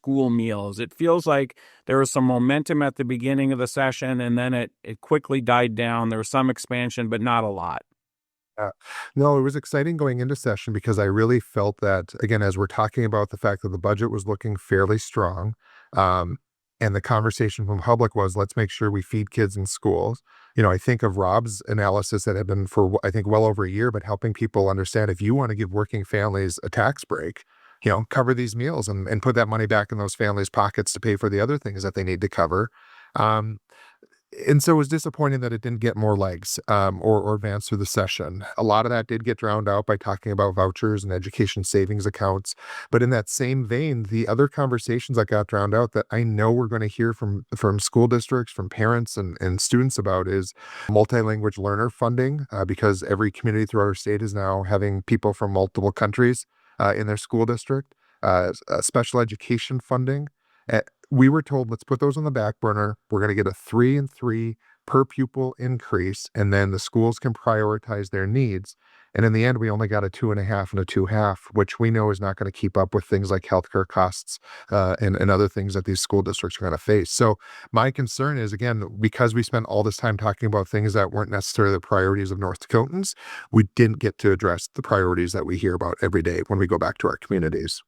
school meals. It feels like there was some momentum at the beginning of the session, and then it quickly died down. There was some expansion, but not a lot. Yeah. No, it was exciting going into session because I really felt that, again, as we're talking about the fact that the budget was looking fairly strong, um, and the conversation from public was, let's make sure we feed kids in schools. I think of Rob's analysis that had been for, I think, well over a year, but helping people understand if you want to give working families a tax break, cover these meals and put that money back in those families' pockets to pay for the other things that they need to cover. Um, and so it was disappointing that it didn't get more legs, or advance through the session. A lot of that did get drowned out by talking about vouchers and education savings accounts. But in that same vein, the other conversations that got drowned out that I know we're going to hear from school districts, from parents and students about is multilingual learner funding, because every community throughout our state is now having people from multiple countries in their school district. Special education funding. We were told, let's put those on the back burner. We're going to get a 3 and 3 per pupil increase, and then the schools can prioritize their needs. And in the end, we only got a 2.5 and a 2.5, which we know is not going to keep up with things like healthcare costs, and other things that these school districts are going to face. So my concern is, again, because we spent all this time talking about things that weren't necessarily the priorities of North Dakotans, we didn't get to address the priorities that we hear about every day when we go back to our communities.